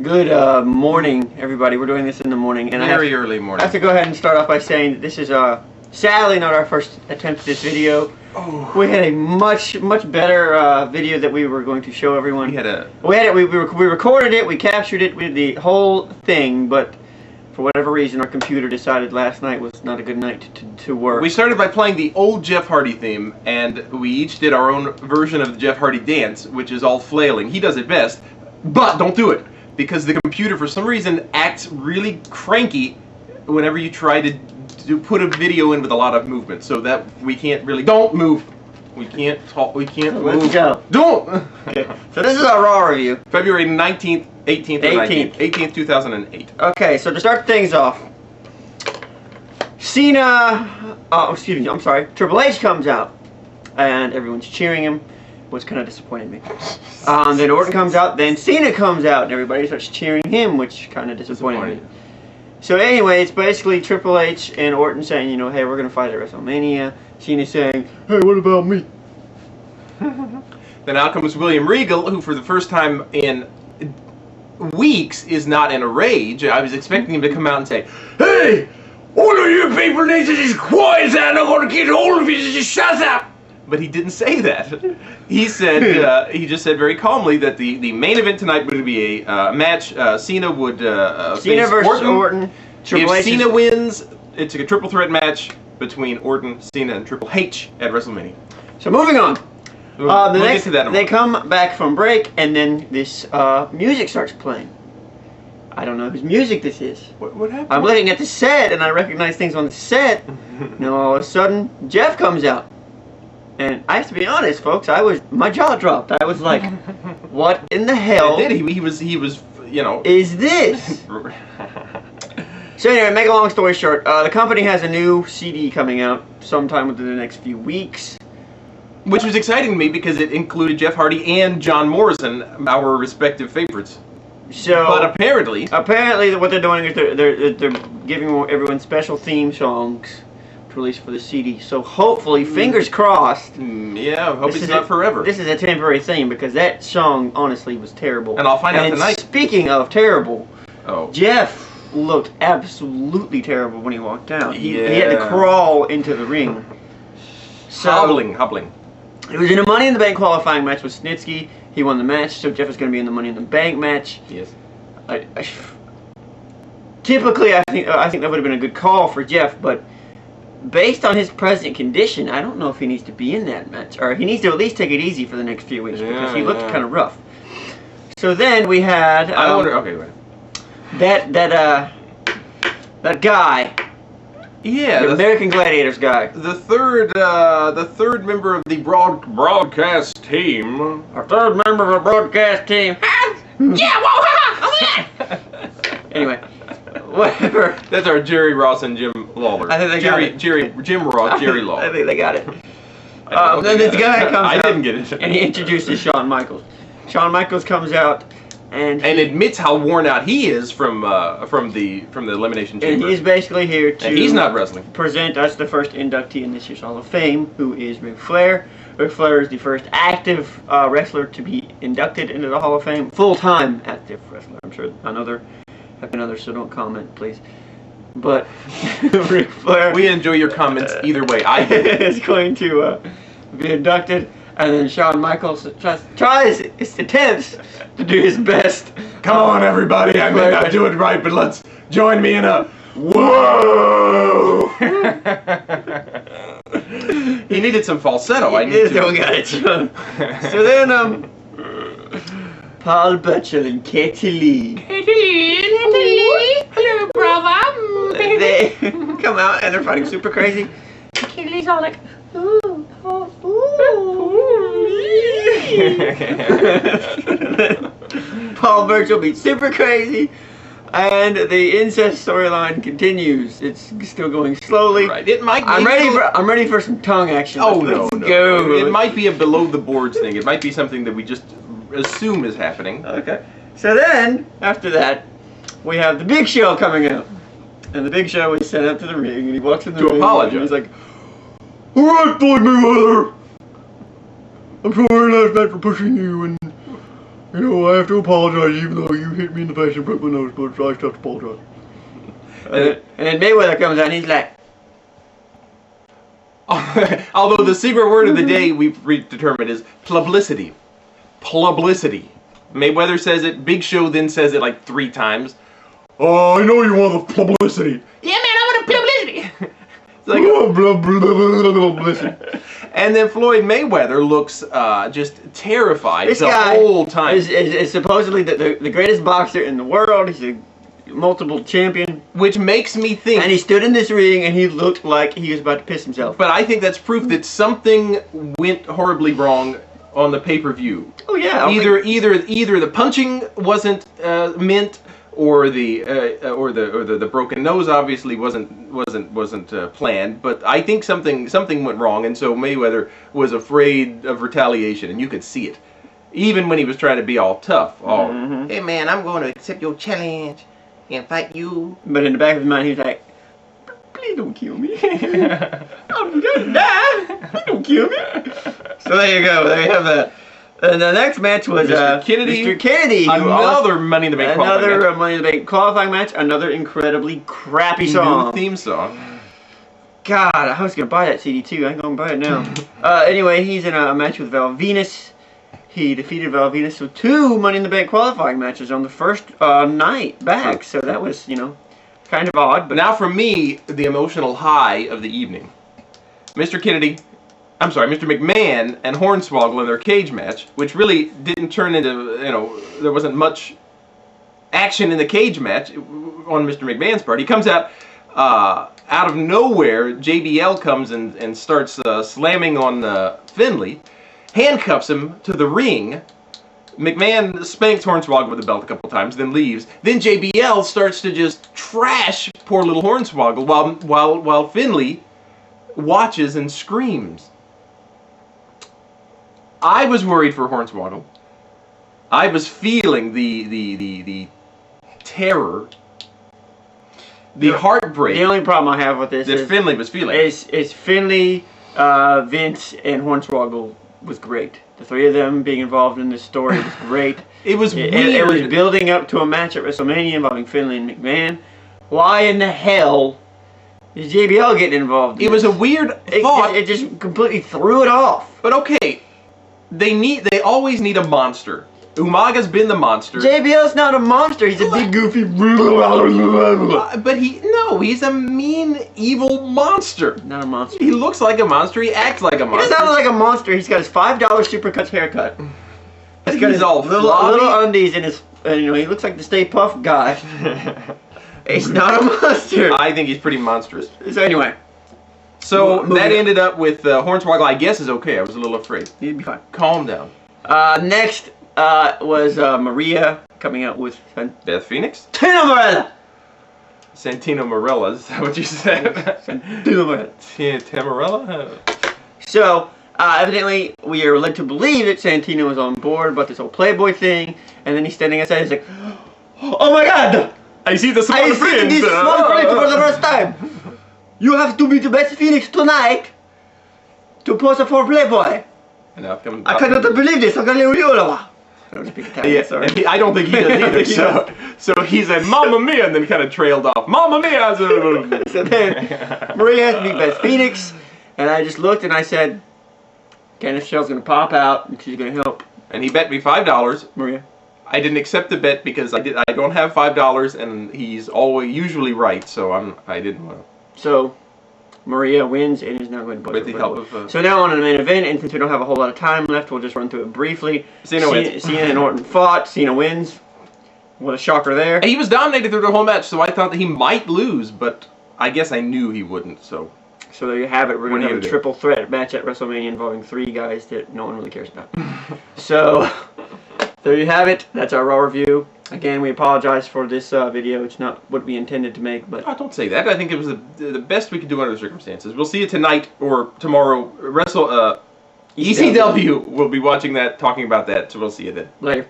Good morning, everybody. We're doing this in the morning, and Very early morning. I have to go ahead and start off by saying that this is sadly not our first attempt at this video. Oh. We had a much better video that we were going to show everyone. We recorded it, we captured it, we did the whole thing, but for whatever reason our computer decided last night was not a good night to work. We started by playing the old Jeff Hardy theme, and we each did our own version of the Jeff Hardy dance, which is all flailing. He does it best, but don't do it, because the computer for some reason acts really cranky whenever you try to put a video in with a lot of movement, so that we can't really... Don't move! We can't talk, we can't move. Let's go. Don't! Okay. So this is our Raw review. February 19th, 18th, or 19th. 18th, 2008. Okay, so to start things off, Triple H comes out, and everyone's cheering him, which kind of disappointed me. Then Orton comes out, then Cena comes out, and everybody starts cheering him, which kind of disappointed me. So anyway, it's basically Triple H and Orton saying, you know, hey, we're going to fight at WrestleMania. Cena saying, hey, what about me? Then out comes William Regal, who for the first time in weeks is not in a rage. I was expecting him to come out and say, hey, all of you people need to just quiet down. I'm going to get all of you to just shut up. But he didn't say that. He said, he just said very calmly that the main event tonight would be a match. Cena would Cena versus Orton. If Cena wins, it's a triple threat match between Orton, Cena, and Triple H at WrestleMania. So moving on. We'll get to that in a they moment. come back from break, and then this music starts playing. I don't know whose music this is. What happened? I'm looking at the set, and I recognize things on the set. And all of a sudden, Jeff comes out. And I have to be honest, folks, my jaw dropped. I was like, what in the hell He was, you know... is this? So anyway, make a long story short, the company has a new CD coming out sometime within the next few weeks. Which was exciting to me because it included Jeff Hardy and John Morrison, our respective favorites. So, but apparently what they're doing is they're giving everyone special theme songs to release for the CD. So hopefully, fingers crossed. Yeah, I hope it's not forever. This is a temporary thing because that song honestly was terrible. And I'll find out tonight. Speaking of terrible, oh, Jeff looked absolutely terrible when he walked out. He had to crawl into the ring. So, hobbling. It was in a Money in the Bank qualifying match with Snitsky. He won the match, so Jeff is going to be in the Money in the Bank match. Yes. Typically, I think that would have been a good call for Jeff, but based on his present condition, I don't know if he needs to be in that match, or he needs to at least take it easy for the next few weeks because he looked kind of rough. So then we had okay, wait. that guy. Yeah, the American Gladiators guy. The third member of the broadcast team. Our third member of the broadcast team. Yeah, whoa, Anyway, whatever. That's our Jerry Ross and Jim Lawler. I think they got it. Jim Ross, Jerry Lawler. I think they got it. Then this guy comes out. I didn't get it. And he introduces Shawn Michaels. Shawn Michaels comes out and admits how worn out he is from the Elimination Chamber. And he's basically here to and he's not wrestling. Present us the first inductee in this year's Hall of Fame, who is Ric Flair. Ric Flair is the first active wrestler to be inducted into the Hall of Fame. Full-time active wrestler. I'm sure there have been others, so don't comment, please. But Ric Flair... We enjoy your comments either way. I is going to be inducted. And then Shawn Michaels tries his attempts to do his best. Come on, everybody! I may not do it right, but let's join me in a whoa! He needed some falsetto. I need to. Don't got it. So then, Paul Burchill and Katie Lee. Hello, brother. They come out and they're fighting super crazy. Katie Lee's all like, ooh, oh, Paul Burchill beats super crazy, and the incest storyline continues. It's still going slowly. Right. It might. I'm ready for some tongue action. Let's go. It might be a below the boards thing. It might be something that we just assume is happening. Okay. So then, after that, we have the Big Show coming out, and the Big Show is sent up to the ring, and he walks in the ring. To apologize. And he's like, "Alright, Floyd Mayweather, I'm sorry last night for pushing you, and You know, I have to apologize even though you hit me in the face and broke my nose, but I still have to apologize. And then Mayweather comes out and he's like, although the secret word of the day we've determined is publicity. Publicity. Mayweather says it, Big Show then says it like 3 times. Oh, I know you want the publicity. Yeah, man, I want the publicity. It's like, publicity. and then Floyd Mayweather looks just terrified This the guy whole time. is supposedly the greatest boxer in the world. He's a multiple champion. Which makes me think... And he stood in this ring and he looked like he was about to piss himself. But I think that's proof that something went horribly wrong on the pay-per-view. Oh yeah. Either the punching wasn't meant, or the broken nose obviously wasn't planned. But I think something went wrong, and so Mayweather was afraid of retaliation, and you could see it, even when he was trying to be all tough. Hey man, I'm going to accept your challenge and fight you. But in the back of his mind, he was like, "Please don't kill me. I'm gonna die. Please don't kill me." So there you go. There you have that. And the next match was Mr. Kennedy. Mr. Kennedy. Another Money in the Bank qualifying Another match. Money in the Bank qualifying match. Another incredibly crappy New song. theme song. God, I was gonna buy that CD too. I ain't gonna buy it now. Anyway, he's in a match with Val Venus. He defeated Val Venus, so 2 Money in the Bank qualifying matches on the first night back. So that was, kind of odd. But But now for me, the emotional high of the evening. Mr. McMahon and Hornswoggle in their cage match, which really didn't turn into, there wasn't much action in the cage match on Mr. McMahon's part. He comes out of nowhere. JBL comes and starts slamming on Finlay, handcuffs him to the ring. McMahon spanks Hornswoggle with the belt a couple times, then leaves. Then JBL starts to just trash poor little Hornswoggle while Finlay watches and screams. I was worried for Hornswoggle. I was feeling the terror, the heartbreak the only problem I have with this that is Finlay was feeling. is Finlay, Vince, and Hornswoggle was great. The 3 of them being involved in this story was great. It was It weird. was building up to a match at WrestleMania involving Finlay and McMahon. Why in the hell is JBL getting involved in It was a this? weird thought, It just completely threw it off. but okay. They always need a monster. Umaga's been the monster. JBL's not a monster. He's a big goofy. But he's a mean, evil monster. Not a monster. He looks like a monster. He acts like a He monster. doesn't look like a monster. He's got his $5 Supercuts haircut. He's got He's his all little floppy. undies in his. He looks like the Stay Puft guy. He's not a monster. I think he's pretty monstrous. So anyway, So Moving that on. ended up with Hornswoggle. I guess is okay. I was a little afraid. he'd be fine. Calm down. Next was Maria coming out with Beth Phoenix? Tina Morella. Santino Marella, is that what you said? Tina Morella. Tamarella? So, evidently, we are led to believe that Santino was on board about this whole Playboy thing, and then he's standing outside, he's like, "Oh my god! I see the I small see print. this small print for the first time! You have to be the best Phoenix tonight to pose for Playboy! I cannot believe this! I don't speak Italian, Yeah, sorry. I don't think he does either. So he said, "Mamma Mia," and then kind of trailed off. Mamma Mia! So then, Maria has to beat Beth Phoenix, and I just looked and I said, Candice Shell's gonna pop out and she's gonna help And he bet me $5. Maria. I didn't accept the bet because I don't have $5, and he's usually right. So I didn't want to. So, Maria wins and is now going to pose With for the Playboy. help of. So now on to the main event, and since we don't have a whole lot of time left, we'll just run through it briefly. Cena wins. Cena and Orton fought. Cena wins. What a shocker there. He was dominated through the whole match, so I thought that he might lose, but I guess I knew he wouldn't. So So there you have it. We're going What to do have you a do? triple threat match at WrestleMania involving 3 guys that no one really cares about. So there you have it. That's our Raw review. Again, we apologize for this video. It's not what we intended to make, but oh, don't say that. I think it was the best we could do under the circumstances. We'll see you tonight or tomorrow. ECW will be watching that, talking about that. So we'll see you then. later.